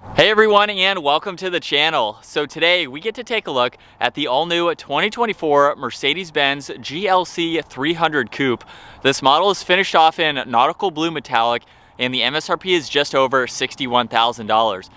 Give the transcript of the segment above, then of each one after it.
Hey everyone, and welcome to the channel. So today we get to take a look at the all-new 2024 Mercedes Benz GLC300 Coupe. This model is finished off in nautical blue metallic and the MSRP is just over $61,000.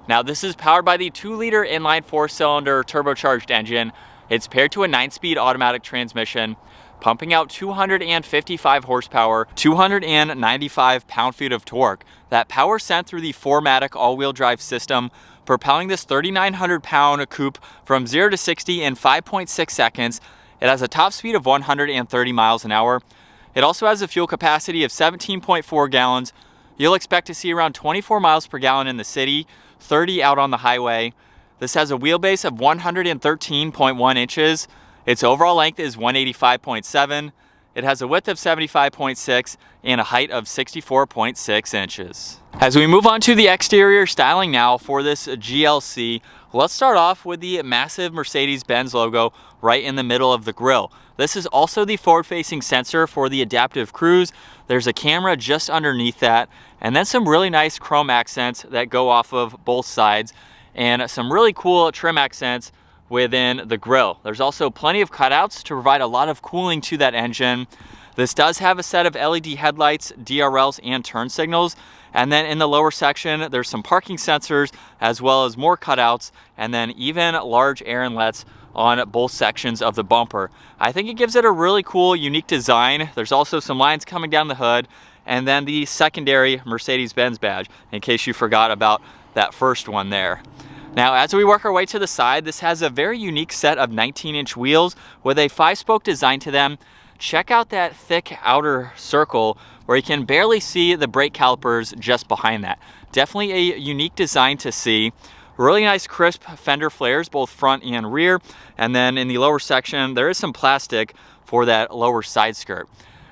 Now this is powered by the 2-liter inline 4-cylinder turbocharged engine. It's paired to a 9-speed automatic transmission, pumping out 255 horsepower, 295 pound-feet of torque. That power sent through the 4MATIC all-wheel drive system, propelling this 3,900-pound coupe from 0 to 60 in 5.6 seconds. It has a top speed of 130 miles an hour. It also has a fuel capacity of 17.4 gallons. You'll expect to see around 24 miles per gallon in the city, 30 out on the highway. This has a wheelbase of 113.1 inches. Its overall length is 185.7. It has a width of 75.6 and a height of 64.6 inches. As we move on to the exterior styling now for this GLC, let's start off with the massive Mercedes Benz logo right in the middle of the grille. This is also the forward-facing sensor for the adaptive cruise. There's a camera just underneath that, and then some really nice chrome accents that go off of both sides, and some really cool trim accents within the grille. There's also plenty of cutouts to provide a lot of cooling to that engine. This does have a set of LED headlights, DRLs, and turn signals. And then in the lower section, there's some parking sensors as well as more cutouts, and then even large air inlets on both sections of the bumper. I think it gives it a really cool, unique design. There's also some lines coming down the hood, and then the secondary Mercedes Benz badge, in case you forgot about that first one there. Now, as we work our way to the side, this has a very unique set of 19-inch wheels with a 5-spoke design to them. Check out that thick outer circle where you can barely see the brake calipers just behind that. Definitely a unique design to see. Really nice crisp fender flares, both front and rear. And then in the lower section, there is some plastic for that lower side skirt.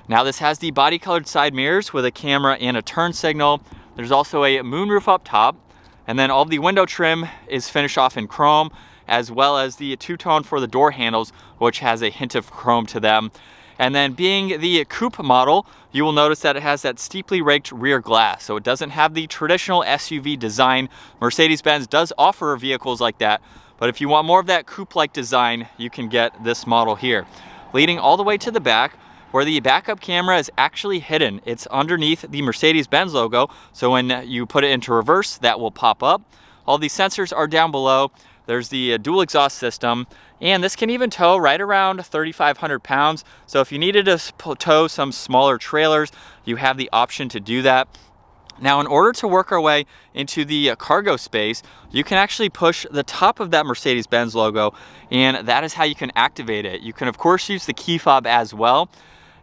Now, this has the body-colored side mirrors with a camera and a turn signal. There's also a moonroof up top. And then all the window trim is finished off in chrome, as well as the two-tone for the door handles, which has a hint of chrome to them. And then being the coupe model, you will notice that it has that steeply raked rear glass. So it doesn't have the traditional SUV design. Mercedes-Benz does offer vehicles like that, but if you want more of that coupe-like design, you can get this model here. Leading all the way to the back, where the backup camera is actually hidden. It's underneath the Mercedes-Benz logo, so when you put it into reverse, that will pop up. All these sensors are down below. There's the dual exhaust system, and this can even tow right around 3,500 pounds. So if you needed to tow some smaller trailers, you have the option to do that. Now, in order to work our way into the cargo space, you can actually push the top of that Mercedes-Benz logo, and that is how you can activate it. You can, of course, use the key fob as well.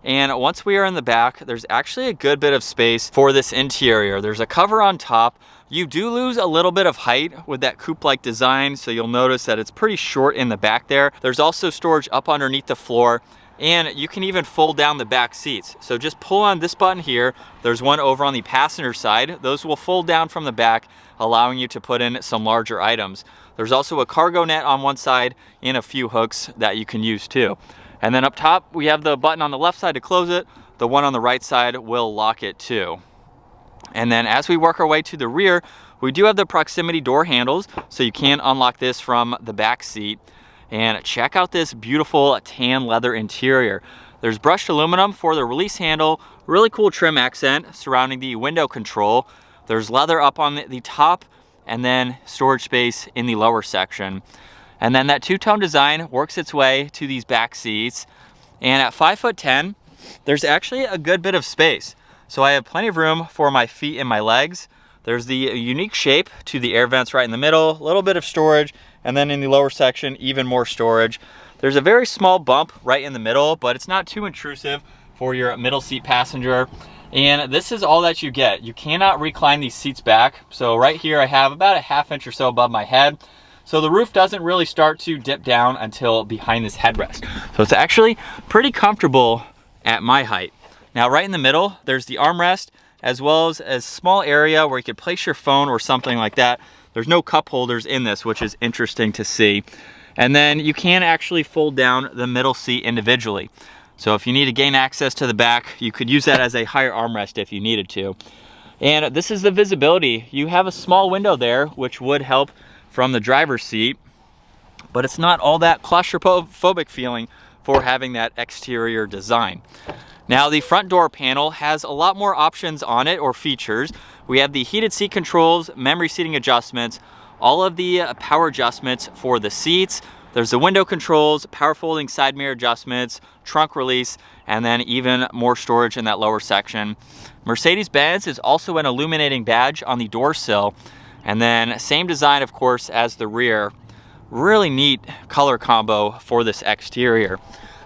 And once we are in the back, there's actually a good bit of space for this interior. There's a cover on top. You do lose a little bit of height with that coupe-like design, so you'll notice that it's pretty short in the back there. There's also storage up underneath the floor, and you can even fold down the back seats. So just pull on this button here. There's one over on the passenger side. Those will fold down from the back, allowing you to put in some larger items. There's also a cargo net on one side and a few hooks that you can use too. And then up top, we have the button on the left side to close it. The one on the right side will lock it too. And then as we work our way to the rear, we do have the proximity door handles, so you can unlock this from the back seat. And check out this beautiful tan leather interior. There's brushed aluminum for the release handle, really cool trim accent surrounding the window control. There's leather up on the top, and then storage space in the lower section. And then that two-tone design works its way to these back seats. And at 5'10", there's actually a good bit of space. So I have plenty of room for my feet and my legs. There's the unique shape to the air vents right in the middle, a little bit of storage, and then in the lower section, even more storage. There's a very small bump right in the middle, but it's not too intrusive for your middle seat passenger. And this is all that you get. You cannot recline these seats back. So right here, I have about a ½ inch or so above my head. So the roof doesn't really start to dip down until behind this headrest. So it's actually pretty comfortable at my height. Now, right in the middle, there's the armrest, as well as a small area where you could place your phone or something like that. There's no cup holders in this, which is interesting to see. And then you can actually fold down the middle seat individually. So if you need to gain access to the back, you could use that as a higher armrest if you needed to. And this is the visibility. You have a small window there, which would help from the driver's seat, but it's not all that claustrophobic feeling for having that exterior design. Now the front door panel has a lot more options on it, or features. We have the heated seat controls, memory seating adjustments, all of the power adjustments for the seats. There's the window controls, power folding side mirror adjustments, trunk release, and then even more storage in that lower section. Mercedes-Benz is also an illuminating badge on the door sill, and then same design of course as the rear. Really neat color combo for this exterior.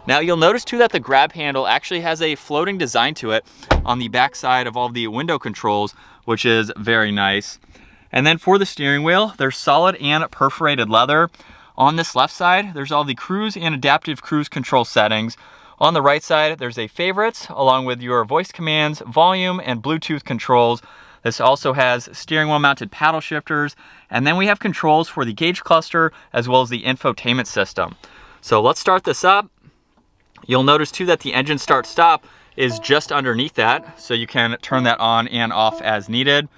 Now you'll notice too that the grab handle actually has a floating design to it on the back side of all the window controls, which is very nice. And then for the steering wheel, there's solid and perforated leather. On this left side, there's all the cruise and adaptive cruise control settings. On the right side, there's a favorites along with your voice commands, volume, and Bluetooth controls. This also has steering wheel mounted paddle shifters, and then we have controls for the gauge cluster as well as the infotainment system. So let's start this up. You'll notice too that the engine start stop is just underneath that, so you can turn that on and off as needed.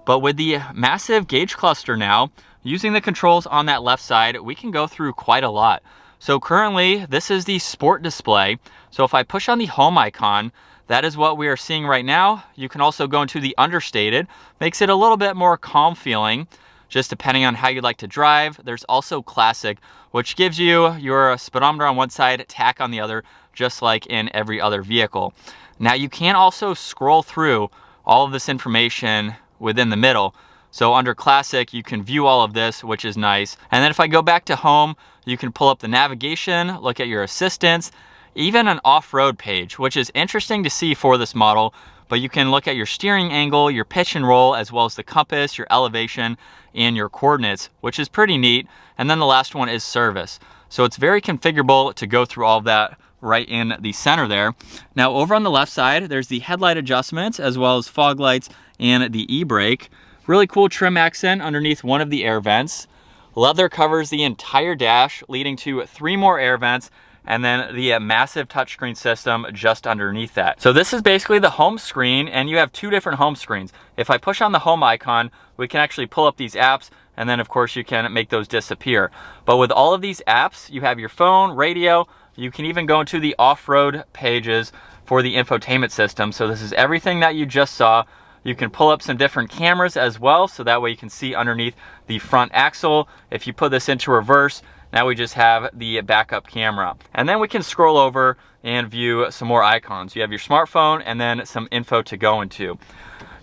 But with the massive gauge cluster now, using the controls on that left side, we can go through quite a lot. So currently, this is the sport display. So if I push on the home icon, that is what we are seeing right now. You can also go into the understated, makes it a little bit more calm feeling, just depending on how you like to drive. There's also classic, which gives you your speedometer on one side, tack on the other, just like in every other vehicle. Now you can also scroll through all of this information within the middle. So under classic, you can view all of this, which is nice. And then if I go back to home, you can pull up the navigation, look at your assistance, even an off-road page, which is interesting to see for this model. But you can look at your steering angle, your pitch and roll, as well as the compass, your elevation, and your coordinates, which is pretty neat. And then the last one is service. So it's very configurable to go through all of that right in the center there. Now over on the left side, there's the headlight adjustments, as well as fog lights and the e-brake. Really cool trim accent underneath one of the air vents. Leather covers the entire dash, leading to 3 more air vents, and then the massive touchscreen system just underneath that. So this is basically the home screen, and you have 2 different home screens. If I push on the home icon, we can actually pull up these apps, and then of course you can make those disappear. But with all of these apps, you have your phone, radio, you can even go into the off-road pages for the infotainment system. So this is everything that you just saw. You can pull up some different cameras as well, so that way you can see underneath the front axle. If you put this into reverse, now we just have the backup camera. And then we can scroll over and view some more icons. You have your smartphone and then some info to go into.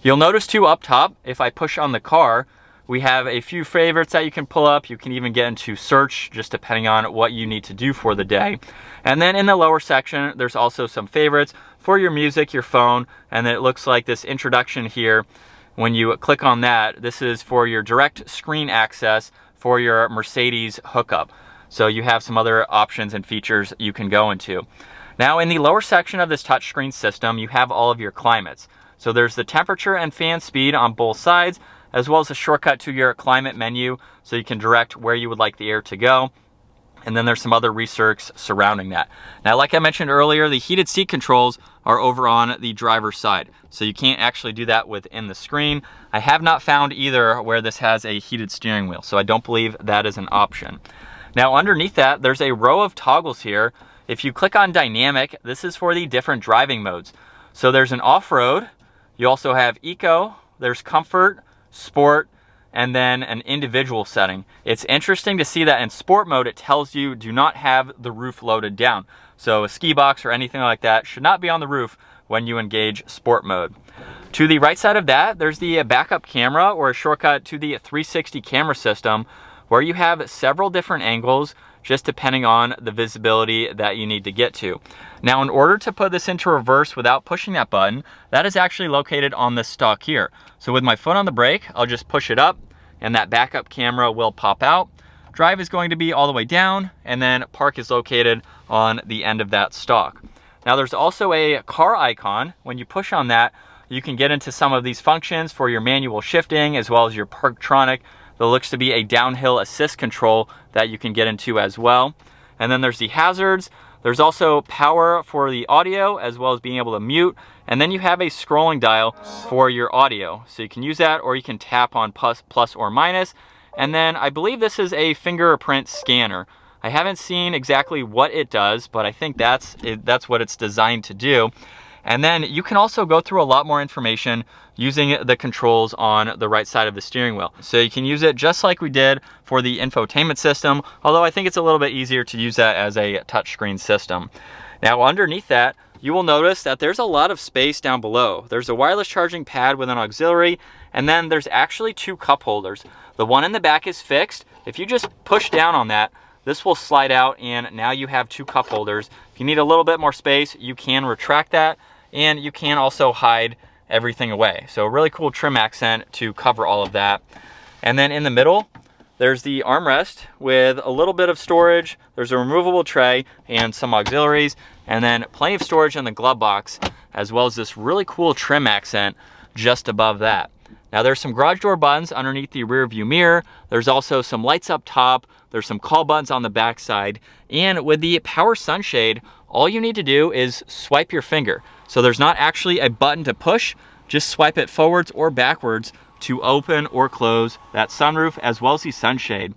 You'll notice too up top, if I push on the car, we have a few favorites that you can pull up. You can even get into search, just depending on what you need to do for the day. And then in the lower section, there's also some favorites for your music, your phone, and then it looks like this introduction here. When you click on that, this is for your direct screen access for your Mercedes hookup. So you have some other options and features you can go into. Now in the lower section of this touchscreen system, you have all of your climates. So there's the temperature and fan speed on both sides, as well as a shortcut to your climate menu, so you can direct where you would like the air to go. And then there's some other research surrounding that. Now, like I mentioned earlier, the heated seat controls are over on the driver's side. So you can't actually do that within the screen. I have not found either where this has a heated steering wheel, so I don't believe that is an option. Now, underneath that, there's a row of toggles here. If you click on dynamic, this is for the different driving modes. So there's an off-road, you also have eco, there's comfort, sport, and then an individual setting. It's interesting to see that in sport mode, it tells you do not have the roof loaded down. So a ski box or anything like that should not be on the roof when you engage sport mode. To the right side of that, there's the backup camera, or a shortcut to the 360 camera system, where you have several different angles, just depending on the visibility that you need to get to. Now, in order to put this into reverse without pushing that button, that is actually located on this stalk here. So with my foot on the brake, I'll just push it up and that backup camera will pop out. Drive is going to be all the way down, and then park is located on the end of that stalk. Now there's also a car icon. When you push on that, you can get into some of these functions for your manual shifting as well as your Parktronic. There looks to be a downhill assist control that you can get into as well. And then there's the hazards. There's also power for the audio as well as being able to mute. And then you have a scrolling dial for your audio. So you can use that, or you can tap on plus or minus. And then I believe this is a fingerprint scanner. I haven't seen exactly what it does, but I think that's what it's designed to do. And then you can also go through a lot more information using the controls on the right side of the steering wheel. So you can use it just like we did for the infotainment system, although I think it's a little bit easier to use that as a touchscreen system. Now underneath that, you will notice that there's a lot of space down below. There's a wireless charging pad with an auxiliary, and then there's actually 2 cup holders. The one in the back is fixed. If you just push down on that, this will slide out, and now you have 2 cup holders. If you need a little bit more space, you can retract that, and you can also hide everything away. So a really cool trim accent to cover all of that. And then in the middle, there's the armrest with a little bit of storage. There's a removable tray and some auxiliaries, and then plenty of storage in the glove box, as well as this really cool trim accent just above that. Now there's some garage door buttons underneath the rear view mirror. There's also some lights up top. There's some call buttons on the back side. And with the power sunshade, all you need to do is swipe your finger. So there's not actually a button to push, just swipe it forwards or backwards to open or close that sunroof as well as the sunshade.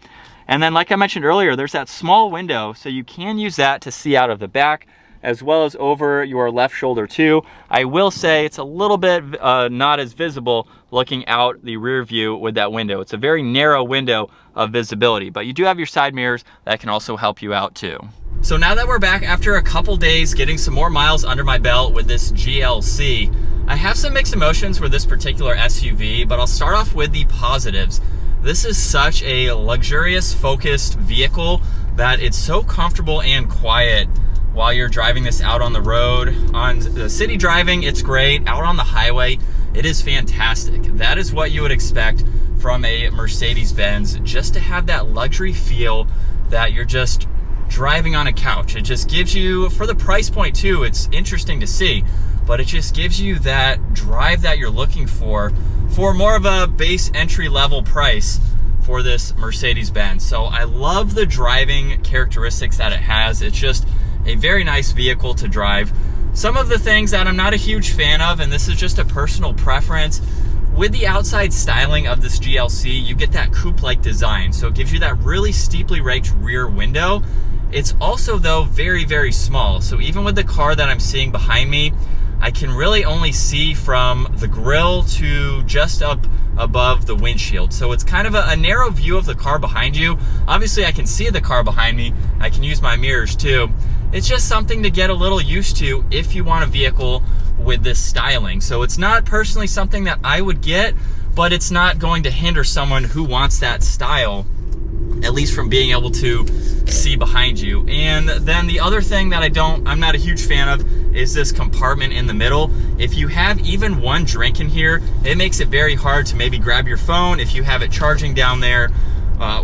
And then like I mentioned earlier, there's that small window, so you can use that to see out of the back as well as over your left shoulder too. I will say it's a little bit not as visible looking out the rear view with that window. It's a very narrow window of visibility, but you do have your side mirrors that can also help you out too. So now that we're back after a couple days getting some more miles under my belt with this GLC, I have some mixed emotions with this particular SUV, but I'll start off with the positives. This is such a luxurious, focused vehicle that it's so comfortable and quiet while you're driving this out on the road. On the city driving, it's great. Out on the highway, it is fantastic. That is what you would expect from a Mercedes Benz, just to have that luxury feel that you're just driving on a couch. It just gives you, for the price point too, it's interesting to see, but it just gives you that drive that you're looking for more of a base entry level price for this Mercedes Benz. So I love the driving characteristics that it has. It's just a very nice vehicle to drive. Some of the things that I'm not a huge fan of, and this is just a personal preference, with the outside styling of this GLC, you get that coupe-like design. So it gives you that really steeply raked rear window. It's also, though, very, very small. So even with the car that I'm seeing behind me, I can really only see from the grille to just up above the windshield. So it's kind of a narrow view of the car behind you. Obviously, I can see the car behind me. I can use my mirrors too. It's just something to get a little used to if you want a vehicle with this styling. So it's not personally something that I would get, but it's not going to hinder someone who wants that style, at least from being able to see behind you. And then the other thing that I'm not a huge fan of is this compartment in the middle. If you have even one drink in here, it makes it very hard to maybe grab your phone if you have it charging down there,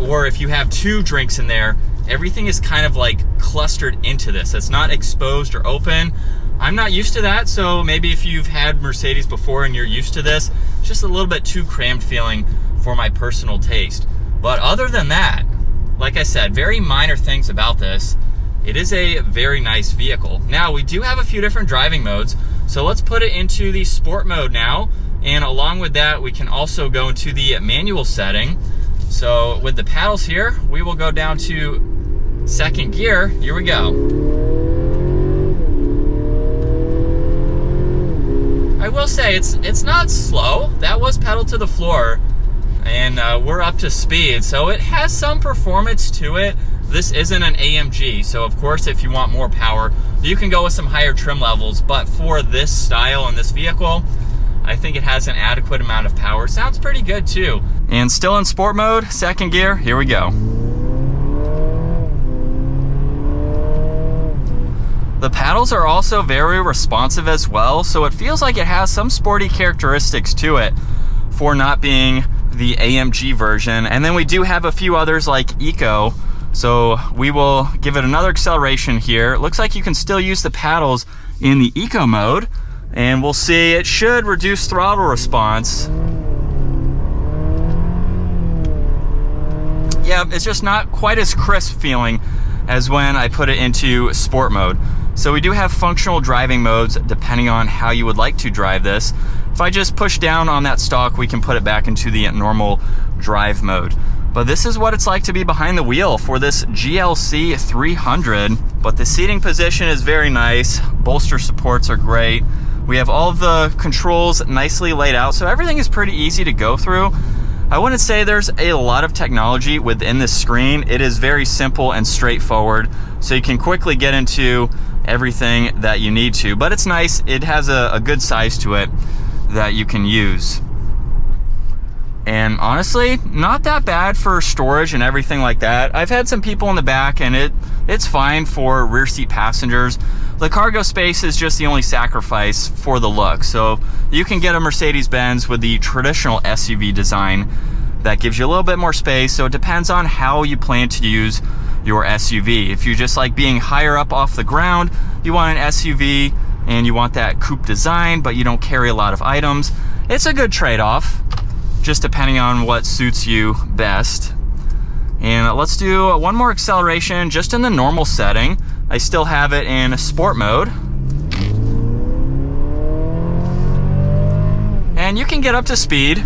or if you have 2 drinks in there. Everything is kind of like clustered into this. It's not exposed or open. I'm not used to that, so maybe if you've had Mercedes before and you're used to this, it's just a little bit too crammed feeling for my personal taste. But other than that, like I said, very minor things about this. It is a very nice vehicle. Now, we do have a few different driving modes, so let's put it into the sport mode now. And along with that, we can also go into the manual setting. So with the paddles here, we will go down to 2nd gear. Here we go. I will say it's not slow. That was pedal to the floor, and we're up to speed, so it has some performance to it. This isn't an AMG, so of course if you want more power, you can go with some higher trim levels, but for this style and this vehicle, I think it has an adequate amount of power. Sounds pretty good too. And still in sport mode, 2nd gear, here we go. The paddles are also very responsive as well, so it feels like it has some sporty characteristics to it for not being the AMG version. And then we do have a few others like Eco, so we will give it another acceleration here. It looks like you can still use the paddles in the Eco mode, and we'll see it should reduce throttle response. Yeah, it's just not quite as crisp feeling as when I put it into sport mode. So we do have functional driving modes depending on how you would like to drive this. If I just push down on that stalk, we can put it back into the normal drive mode. But this is what it's like to be behind the wheel for this GLC 300. But the seating position is very nice. Bolster supports are great. We have all of the controls nicely laid out, so everything is pretty easy to go through. I wouldn't say there's a lot of technology within this screen. It is very simple and straightforward, so you can quickly get into everything that you need to. But it's nice. It has a good size to it that you can use. And honestly, not that bad for storage and everything like that. I've had some people in the back and it's fine for rear seat passengers. The cargo space is just the only sacrifice for the look. So you can get a Mercedes Benz with the traditional SUV design that gives you a little bit more space. So it depends on how you plan to use your SUV. If you just like being higher up off the ground, you want an SUV and you want that coupe design, but you don't carry a lot of items, it's a good trade-off, just depending on what suits you best. And let's do one more acceleration just in the normal setting. I still have it in sport mode. And you can get up to speed.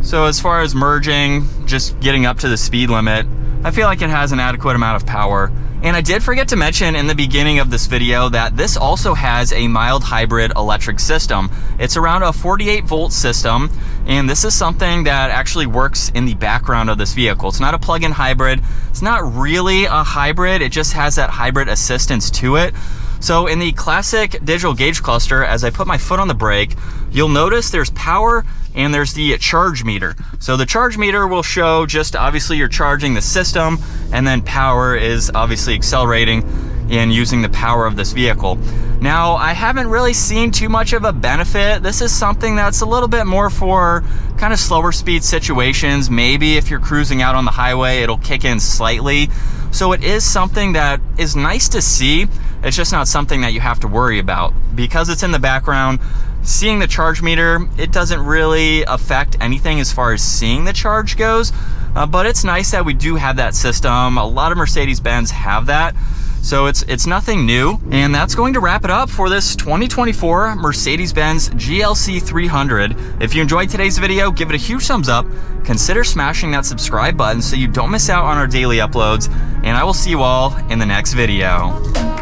So as far as merging, just getting up to the speed limit, I feel like it has an adequate amount of power. And I did forget to mention in the beginning of this video that this also has a mild hybrid electric system. It's around a 48 volt system, and this is something that actually works in the background of this vehicle. It's not a plug-in hybrid. It's not really a hybrid. It just has that hybrid assistance to it. So in the classic digital gauge cluster, as I put my foot on the brake, you'll notice there's power and there's the charge meter. So the charge meter will show just obviously you're charging the system, and then power is obviously accelerating and using the power of this vehicle. Now, I haven't really seen too much of a benefit. This is something that's a little bit more for kind of slower speed situations. Maybe if you're cruising out on the highway, it'll kick in slightly. So it is something that is nice to see. It's just not something that you have to worry about. Because it's in the background, seeing the charge meter, it doesn't really affect anything as far as seeing the charge goes. But it's nice that we do have that system. A lot of Mercedes-Benz have that. So it's nothing new. And that's going to wrap it up for this 2024 Mercedes Benz GLC 300. If you enjoyed today's video, give it a huge thumbs up. Consider smashing that subscribe button so you don't miss out on our daily uploads. And I will see you all in the next video.